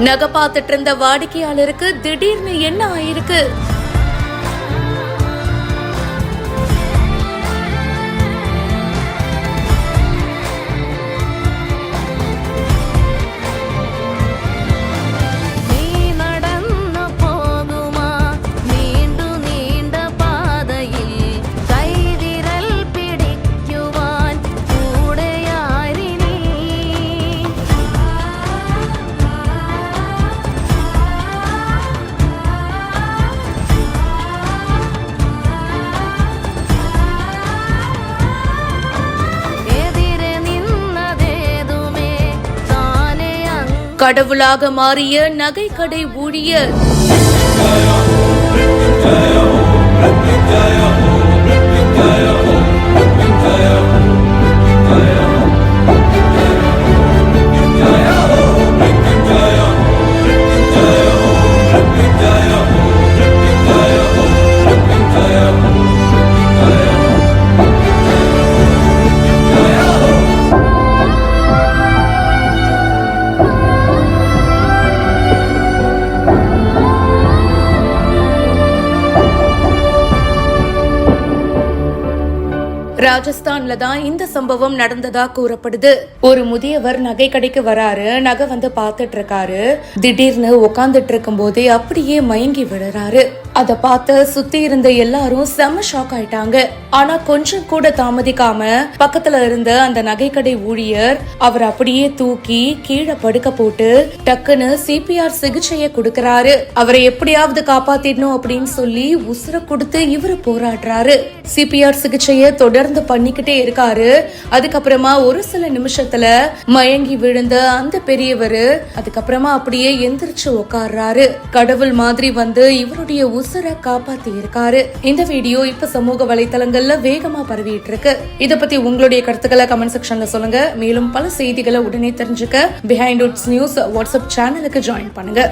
நகை பார்த்துட்டு இருந்த வாடிக்கையாளருக்கு திடீர்னு என்ன ஆயிருக்கு? கடவுளாக மாறிய நகை கடை ஊழியர். ராஜஸ்தான்ல தான் இந்த சம்பவம் நடந்ததா கூறப்படுது. ஒரு முதியவர் நகை கடைக்கு வராரு. நகை வந்து பாத்துட்டு இருக்காரு. திடீர்னு உட்கார்ந்துட்டு இருக்கும் போதே அப்படியே மயங்கி விடுறாரு. அத பார்த்து சுத்தி இருந்த எல்லாரும் செம ஷாக் ஆயிட்டாங்க. ஆனா கொஞ்சம் கூட தாமதிக்காம பக்கத்துல இருந்த அந்த நகைக்கடை ஊழியர் அவர் அப்படியே தூக்கி கீழே படுக்க போட்டு டக்குன்னு சிபிஆர் சிகிச்சையை கொடுக்கறாரு. அவரை எப்படியாவது காப்பாத்திடணும் அப்படின்னு சொல்லி உசுர கொடுத்து இவரு போராடுறாரு. சிபிஆர் சிகிச்சையை தொடர்ந்து பண்ணிக்கிட்டே இருக்காரு. அதுக்கப்புறமா ஒரு சில நிமிஷத்துல மயங்கி விழுந்த அந்த பெரியவரு அதுக்கப்புறமா அப்படியே எந்திரிச்சு உட்கார்றாரு. கடவுள் மாதிரி வந்து இவருடைய உசுர காப்பாத்தி இருக்காரு. இந்த வீடியோ இப்ப சமூக வலைத்தளங்கள்ல வேகமா பரவிட்டு இருக்கு. இத பத்தி உங்களுடைய கருத்துக்களை கமெண்ட் செக்ஷன்ல சொல்லுங்க. மேலும் பல செய்திகளை உடனே தெரிஞ்சுக்க பிஹைண்ட் உட்ஸ் நியூஸ் வாட்ஸ்அப் சேனலுக்கு ஜாயின் பண்ணுங்க.